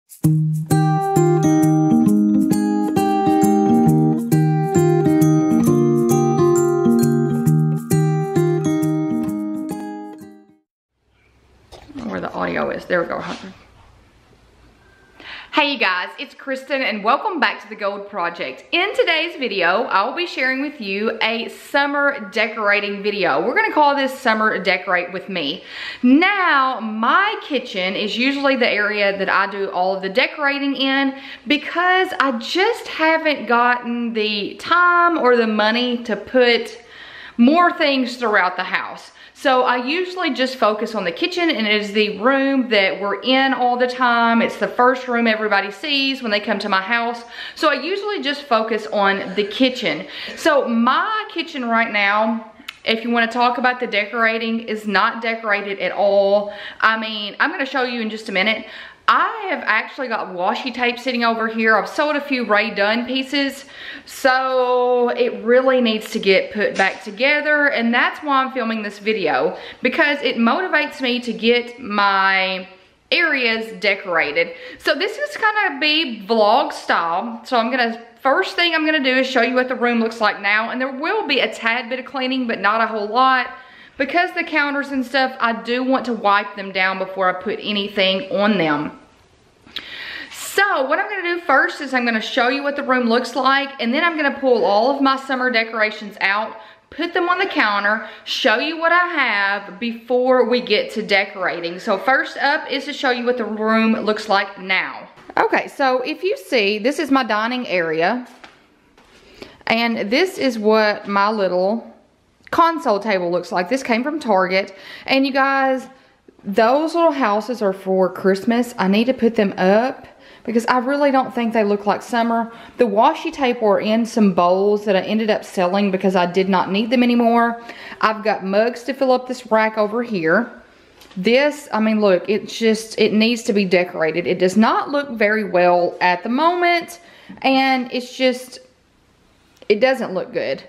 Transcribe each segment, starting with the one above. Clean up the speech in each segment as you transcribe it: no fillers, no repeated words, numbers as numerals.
Where the audio is. There we go. Hey you guys, it's Kristen and welcome back to the Gold Project. In today's video, I'll be sharing with you a summer decorating video. We're gonna call this Summer Decorate With Me. Now, my kitchen is usually the area that I do all of the decorating in because I just haven't gotten the time or the money to put more things throughout the house. So I usually just focus on the kitchen, and it is the room that we're in all the time. It's the first room everybody sees when they come to my house. So I usually just focus on the kitchen. So my kitchen right now, if you want to talk about the decorating, is not decorated at all. I mean, I'm going to show you in just a minute. I have actually got washi tape sitting over here. I've sold a few Rae Dunn pieces, so it really needs to get put back together, and that's why I'm filming this video, because it motivates me to get my areas decorated. So this is gonna be vlog style. So first thing I'm gonna do is show you what the room looks like now, and there will be a tad bit of cleaning, but not a whole lot. Because the counters and stuff, I do want to wipe them down before I put anything on them. So what I'm gonna do first is I'm gonna show you what the room looks like, and then I'm gonna pull all of my summer decorations out, put them on the counter, show you what I have before we get to decorating. So first up is to show you what the room looks like now. Okay, so if you see, this is my dining area, and this is what my little console table looks like. This came from Target, and you guys, those little houses are for Christmas. I need to put them up because I really don't think they look like summer. The washi tape were in some bowls that I ended up selling because I did not need them anymore. I've got mugs to fill up this rack over here. This, I mean, look, it needs to be decorated. It does not look very well at the moment, and it doesn't look good.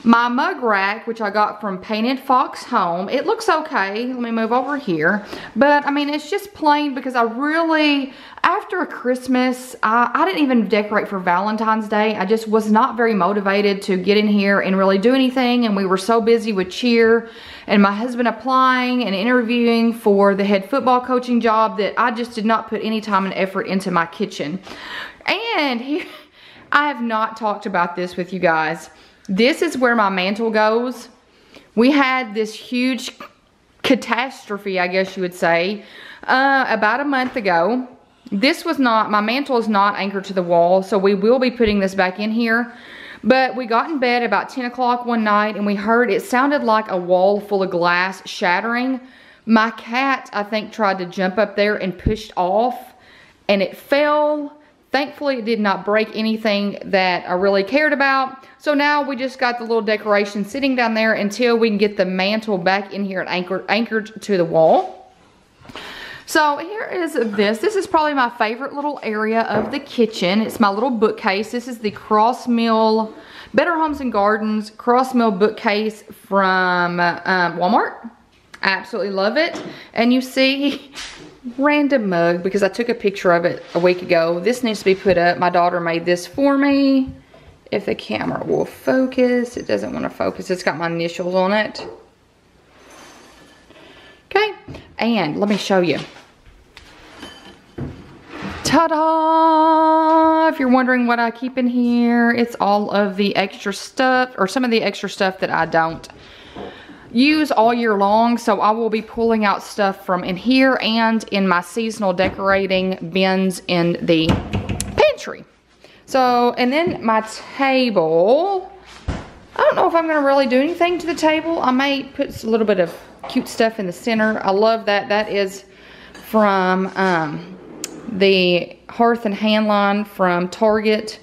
My mug rack, which I got from Painted Fox Home, it looks okay. Let me move over here. But, I mean, it's just plain because I really, after Christmas, I didn't even decorate for Valentine's Day. I just was not very motivated to get in here and really do anything. And we were so busy with cheer and my husband applying and interviewing for the head football coaching job that I just did not put any time and effort into my kitchen. And I have not talked about this with you guys. This is where my mantle goes. We had this huge catastrophe, I guess you would say, about a month ago. My mantle is not anchored to the wall, so we will be putting this back in here. But we got in bed about 10 o'clock one night, and we heard it sounded like a wall full of glass shattering. My cat, I think, tried to jump up there and pushed off, and it fell. Thankfully, it did not break anything that I really cared about. So now we just got the little decoration sitting down there until we can get the mantle back in here and anchored to the wall. So here is this. This is probably my favorite little area of the kitchen. It's my little bookcase. This is the Crossmill, Better Homes and Gardens Crossmill bookcase from Walmart. I absolutely love it. And you see, random mug because I took a picture of it a week ago. This needs to be put up. My daughter made this for me. If the camera will focus. It doesn't want to focus. It's got my initials on it. Okay, and let me show you. Ta-da! If you're wondering what I keep in here, it's all of the extra stuff, or some of the extra stuff that I don't use all year long. So I will be pulling out stuff from in here and in my seasonal decorating bins in the pantry. So, and then my table, I don't know if I'm gonna really do anything to the table. I may put a little bit of cute stuff in the center. I love that. That is from the Hearth and Hand line from Target,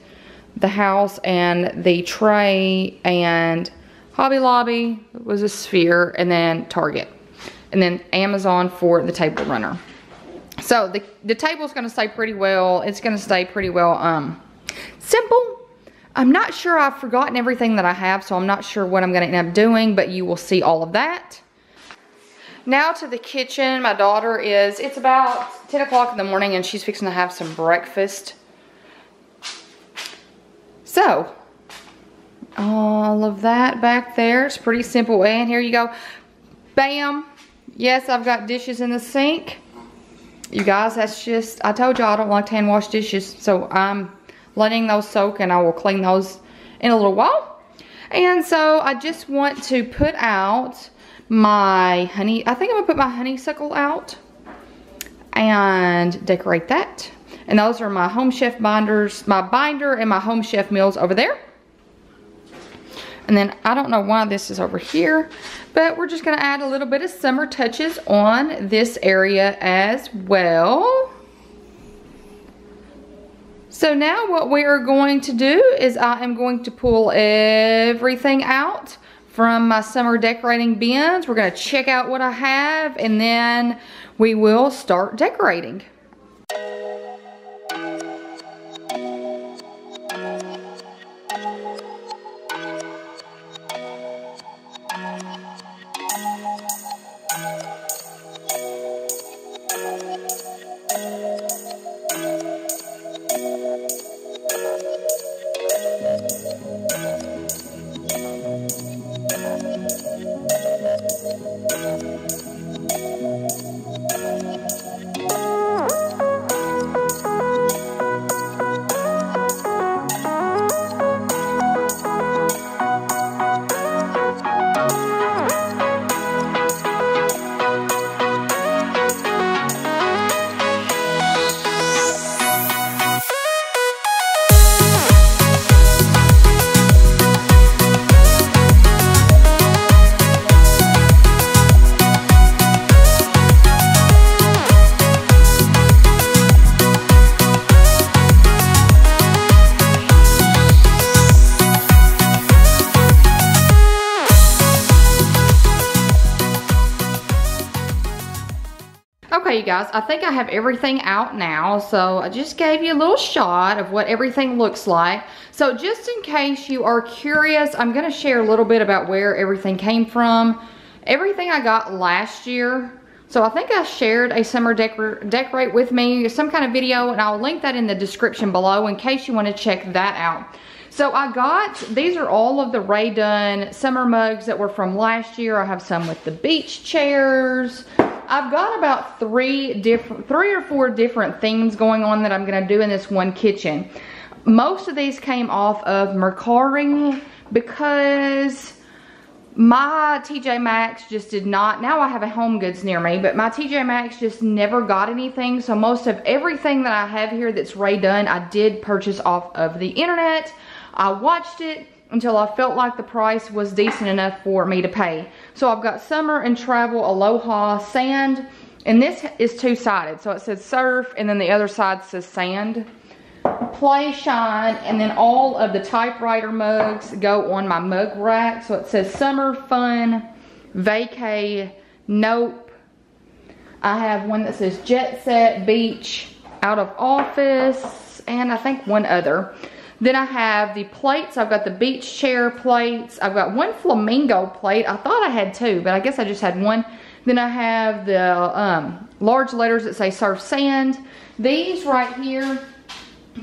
the house, and the tray and Hobby Lobby was a sphere, and then Target, and then Amazon for the table runner. So the table's gonna stay pretty well. It's gonna stay pretty well simple. I'm not sure, I've forgotten everything that I have, so I'm not sure what I'm gonna end up doing, but you will see all of that. Now to the kitchen. My daughter it's about 10 o'clock in the morning and she's fixing to have some breakfast. So, all of that back there. It's pretty simple. And here you go. Bam. Yes, I've got dishes in the sink. You guys, that's just, I told you I don't like to hand wash dishes. So I'm letting those soak and I will clean those in a little while. And so I just want to put out my honey. I think I'm gonna put my honeysuckle out and decorate that. And those are my Home Chef binders, my binder and my Home Chef meals over there. And then I don't know why this is over here, but we're just gonna add a little bit of summer touches on this area as well. So now what we are going to do is I am going to pull everything out from my summer decorating bins. We're gonna check out what I have and then we will start decorating. Okay, you guys, I think I have everything out now. So I just gave you a little shot of what everything looks like. So just in case you are curious, I'm gonna share a little bit about where everything came from. Everything I got last year. So I think I shared a summer decorate with me, some kind of video, and I'll link that in the description below in case you wanna check that out. So I got, these are all of the Rae Dunn summer mugs that were from last year. I have some with the beach chairs. I've got about three or four different themes going on that I'm gonna do in this one kitchen. Most of these came off of Mercari because my TJ Maxx just did not, now I have a Home Goods near me, but my TJ Maxx just never got anything. So most of everything that I have here that's Rae Dunn, I did purchase off of the internet. I watched it until I felt like the price was decent enough for me to pay. So I've got Summer and Travel Aloha Sand, and this is two-sided. So it says surf, and then the other side says sand. Play Shine, and then all of the typewriter mugs go on my mug rack. So it says Summer, Fun, Vacay, Nope. I have one that says Jet Set, Beach, Out of Office, and I think one other. Then I have the plates. I've got the beach chair plates. I've got one flamingo plate. I thought I had two, but I guess I just had one. Then I have the large letters that say Surf Sand. These right here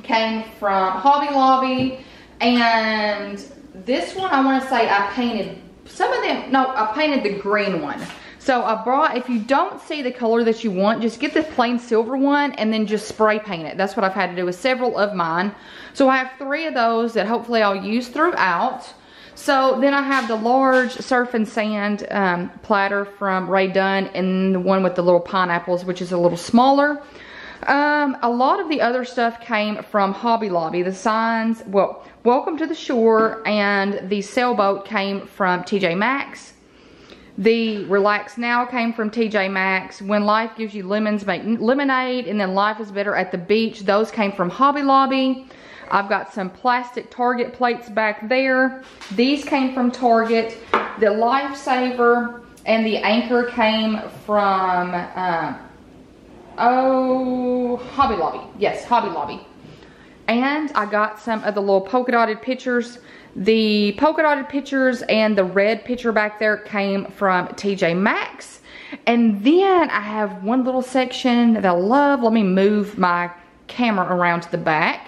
came from Hobby Lobby. And this one, I want to say I painted some of them. No, I painted the green one. So I brought, if you don't see the color that you want, just get the plain silver one and then just spray paint it. That's what I've had to do with several of mine. So I have 3 of those that hopefully I'll use throughout. So then I have the large surf and sand platter from Rae Dunn and the one with the little pineapples, which is a little smaller. A lot of the other stuff came from Hobby Lobby. The signs, well, Welcome to the Shore and the sailboat came from TJ Maxx. The Relax Now came from TJ Maxx. When Life Gives You Lemons, Make Lemonade, and then Life is Better at the Beach. Those came from Hobby Lobby. I've got some plastic Target plates back there. These came from Target. The Lifesaver and the Anchor came from, Hobby Lobby. Yes, Hobby Lobby. And I got some of the little polka dotted pictures. The polka dotted pictures and the red picture back there came from TJ Maxx. And then I have one little section that I love. Let me move my camera around to the back.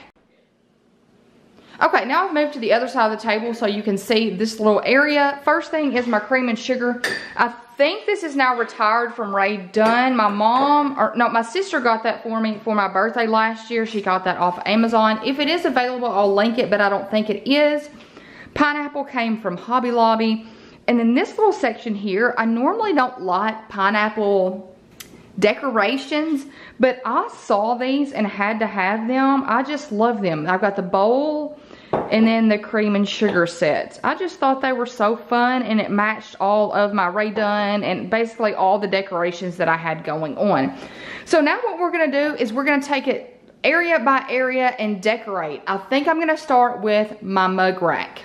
Okay, now I've moved to the other side of the table so you can see this little area. First thing is my cream and sugar. I think this is now retired from Rae Dunn. My sister got that for me for my birthday last year. She got that off Amazon. If it is available, I'll link it, but I don't think it is. Pineapple came from Hobby Lobby. And then this little section here, I normally don't like pineapple decorations, but I saw these and had to have them. I just love them. I've got the bowl and then the cream and sugar sets. I just thought they were so fun, and it matched all of my Rae Dunn and basically all the decorations that I had going on. So now what we're gonna do is we're gonna take it area by area and decorate. I think I'm gonna start with my mug rack.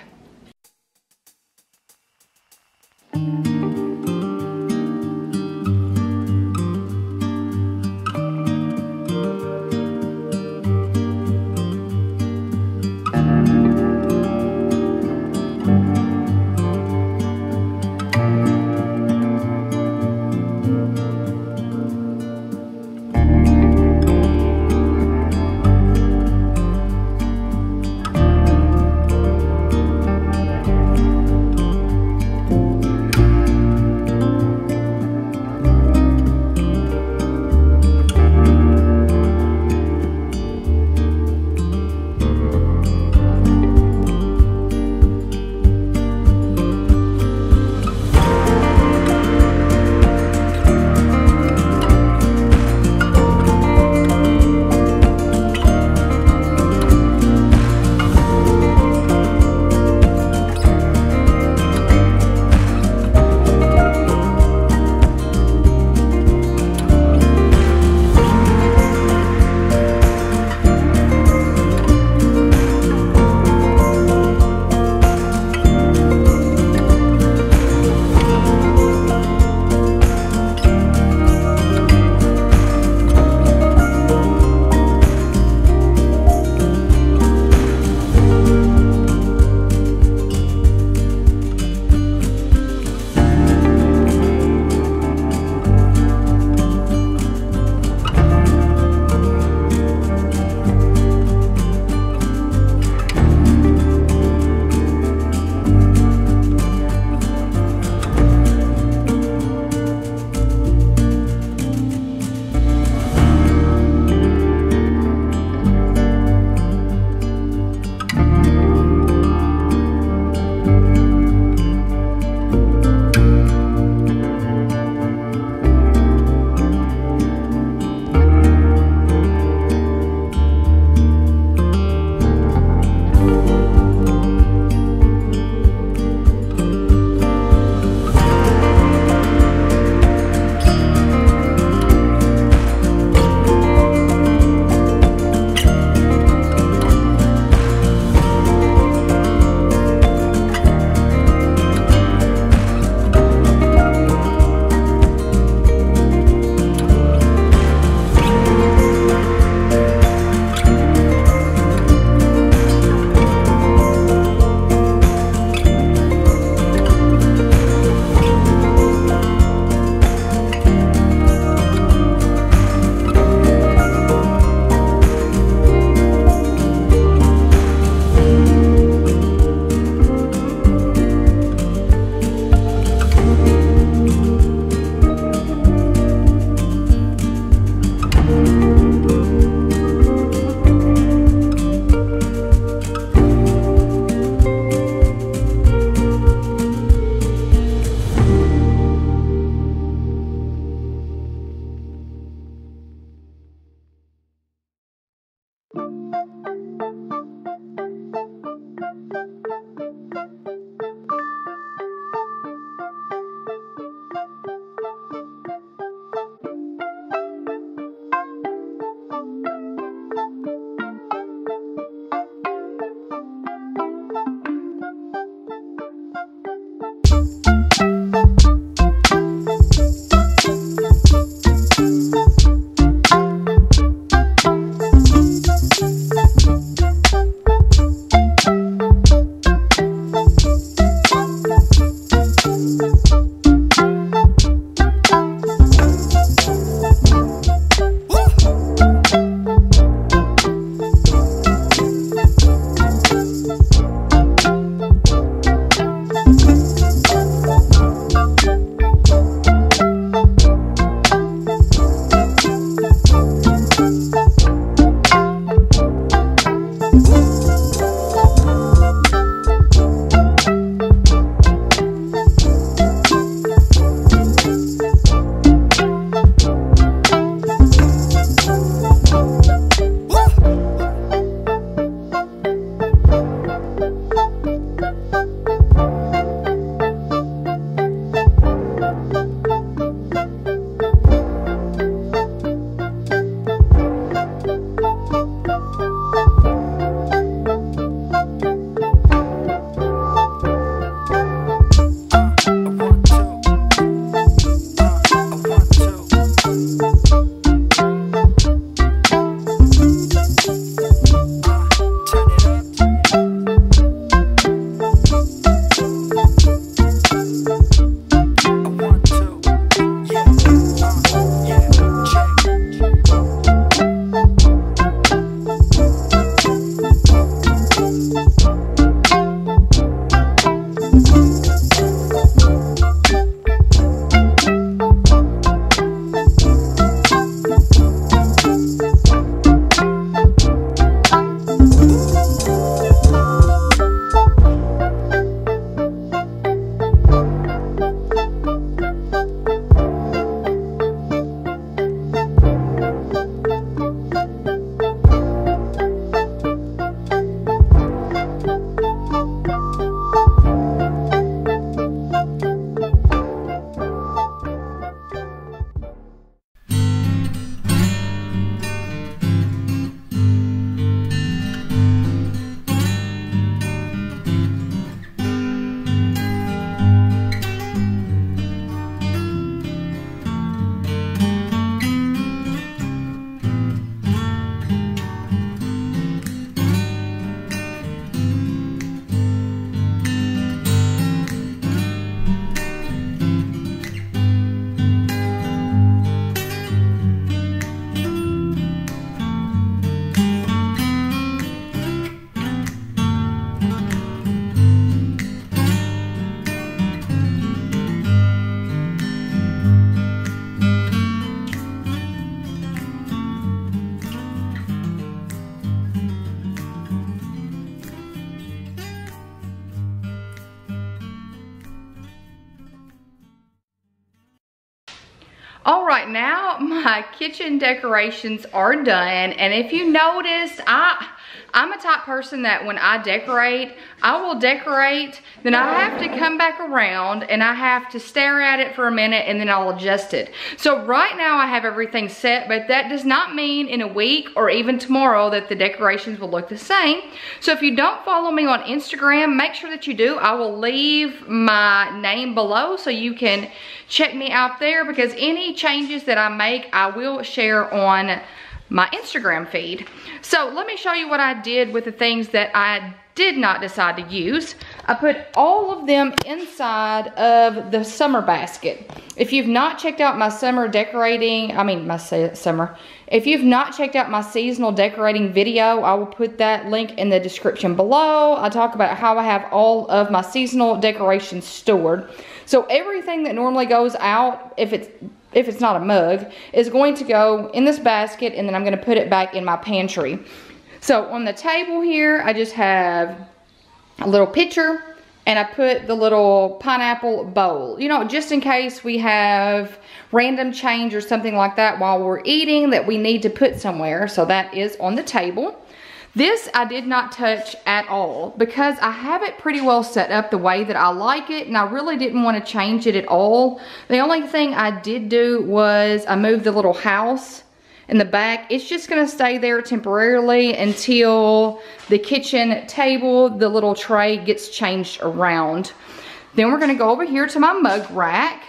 All right, now my kitchen decorations are done, and if you noticed, I'm a type person that when I decorate, I will decorate, then I have to come back around and I have to stare at it for a minute and then I'll adjust it. So right now I have everything set, but that does not mean in a week or even tomorrow that the decorations will look the same. So if you don't follow me on Instagram, make sure that you do. I will leave my name below so you can check me out there, because any changes that I make, I will share on my Instagram feed. So let me show you what I did with the things that I did not decide to use. I put all of them inside of the summer basket. If you've not checked out my summer decorating, if you've not checked out my seasonal decorating video, I will put that link in the description below. I talk about how I have all of my seasonal decorations stored. So everything that normally goes out, if it's not a mug, is going to go in this basket, and then I'm going to put it back in my pantry. So on the table here, I just have a little pitcher, and I put the little pineapple bowl, you know, just in case we have random change or something like that while we're eating that we need to put somewhere. So that is on the table. This I did not touch at all because I have it pretty well set up the way that I like it, and I really didn't want to change it at all. The only thing I did do was I moved the little house in the back. It's just going to stay there temporarily until the kitchen table, the little tray, gets changed around. Then we're going to go over here to my mug rack.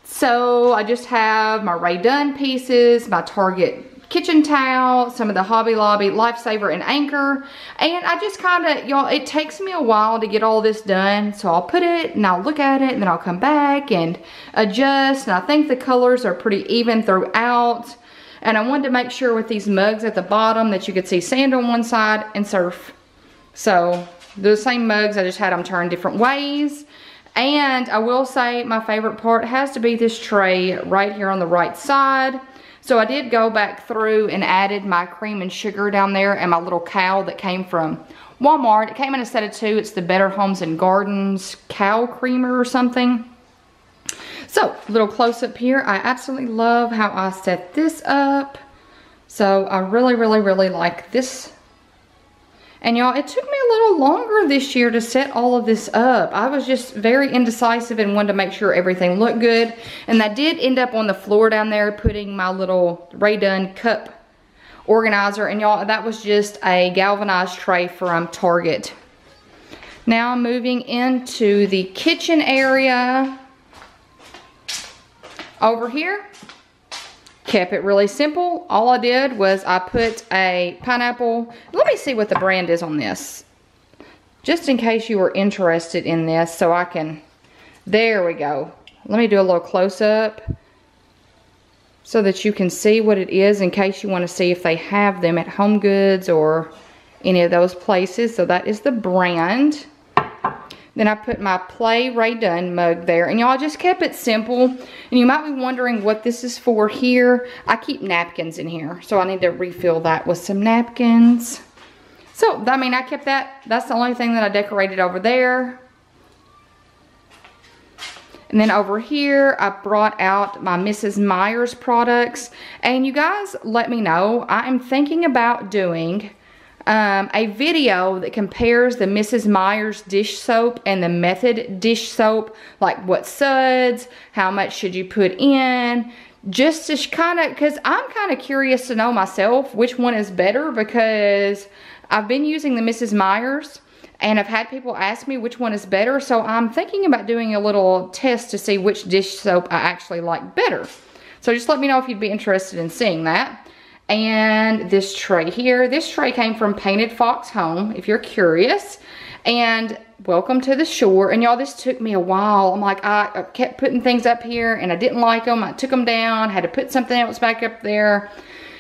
So I just have my Rae Dunn pieces, my Target kitchen towel, some of the Hobby Lobby Lifesaver and Anchor, and I just kind of, y'all, it takes me a while to get all this done, so I'll put it and I'll look at it and then I'll come back and adjust, and I think the colors are pretty even throughout. And I wanted to make sure with these mugs at the bottom that you could see sand on one side and surf. So the same mugs, I just had them turned different ways. And I will say my favorite part has to be this tray right here on the right side. So I did go back through and added my cream and sugar down there and my little cow that came from Walmart. It came in a set of 2. It's the Better Homes and Gardens cow creamer or something. So, little close up here. I absolutely love how I set this up. So, I really, really, really like this. And y'all, it took me a little longer this year to set all of this up. I was just very indecisive and wanted to make sure everything looked good. And I did end up on the floor down there putting my little Rae Dunn cup organizer. And y'all, that was just a galvanized tray from Target. Now, moving into the kitchen area. Over here, kept it really simple. All I did was I put a pineapple. Let me see what the brand is on this, just in case you were interested in this, so I can, there we go. Let me do a little close-up so that you can see what it is in case you want to see if they have them at Home Goods or any of those places. So that is the brand. Then I put my Play Rae Dunn mug there. And y'all, just kept it simple. And you might be wondering what this is for here. I keep napkins in here, so I need to refill that with some napkins. So, I mean, I kept that. That's the only thing that I decorated over there. And then over here, I brought out my Mrs. Meyer's products. And you guys, let me know. I am thinking about doing a video that compares the Mrs. Meyer's dish soap and the Method dish soap, like what suds, how much should you put in, just to kind of, because I'm kind of curious to know myself which one is better, because I've been using the Mrs. Meyer's and I've had people ask me which one is better, so I'm thinking about doing a little test to see which dish soap I actually like better. So just let me know if you'd be interested in seeing that. And this tray here, this tray came from Painted Fox Home, if you're curious. And welcome to the shore. And y'all, this took me a while. I'm like, I kept putting things up here and I didn't like them. I took them down, had to put something else back up there,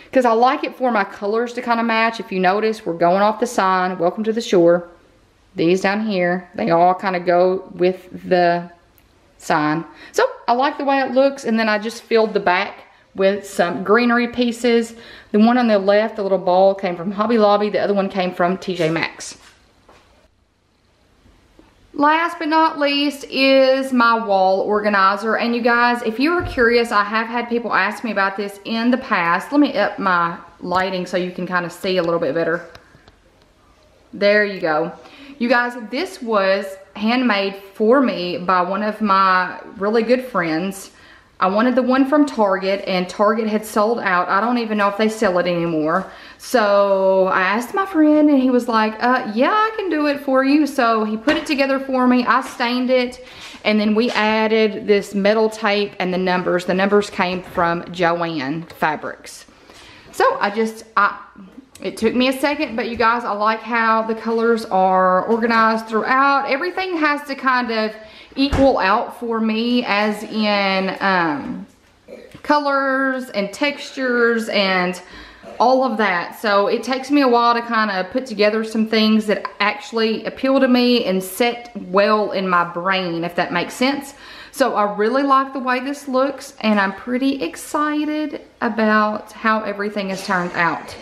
because I like it for my colors to kind of match. If you notice, we're going off the sign, welcome to the shore. These down here, they all kind of go with the sign. So I like the way it looks. And then I just filled the back with some greenery pieces. The one on the left, the little ball, came from Hobby Lobby. The other one came from TJ Maxx. Last but not least is my wall organizer. And you guys, if you are curious, I have had people ask me about this in the past. Let me up my lighting so you can kind of see a little bit better. There you go. You guys, this was handmade for me by one of my really good friends. I wanted the one from Target, and Target had sold out. I don't even know if they sell it anymore. So I asked my friend, and he was like, yeah, I can do it for you. So he put it together for me. I stained it, and then we added this metal tape and the numbers. The numbers came from Joann Fabrics. So it took me a second, but you guys, I like how the colors are organized throughout. Everything has to kind of equal out for me, as in colors and textures and all of that. So it takes me a while to kind of put together some things that actually appeal to me and set well in my brain, if that makes sense. So I really like the way this looks, and I'm pretty excited about how everything has turned out.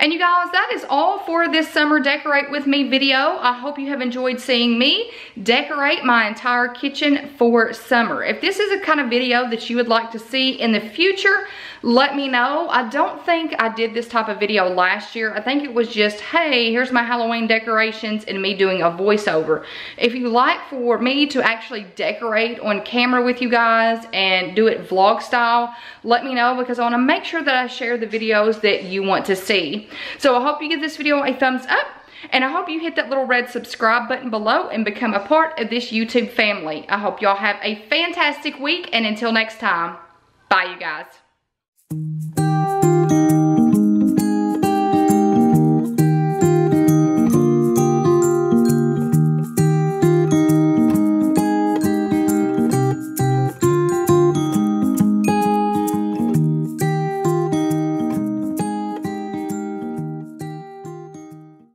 And you guys, that is all for this summer decorate with me video. I hope you have enjoyed seeing me decorate my entire kitchen for summer. If this is a kind of video that you would like to see in the future, let me know. I don't think I did this type of video last year. I think it was just, hey, here's my Halloween decorations and me doing a voiceover. If you like for me to actually decorate on camera with you guys and do it vlog style, let me know, because I want to make sure that I share the videos that you want to see. So I hope you give this video a thumbs up, and I hope you hit that little red subscribe button below and become a part of this YouTube family. I hope y'all have a fantastic week, and until next time, bye you guys.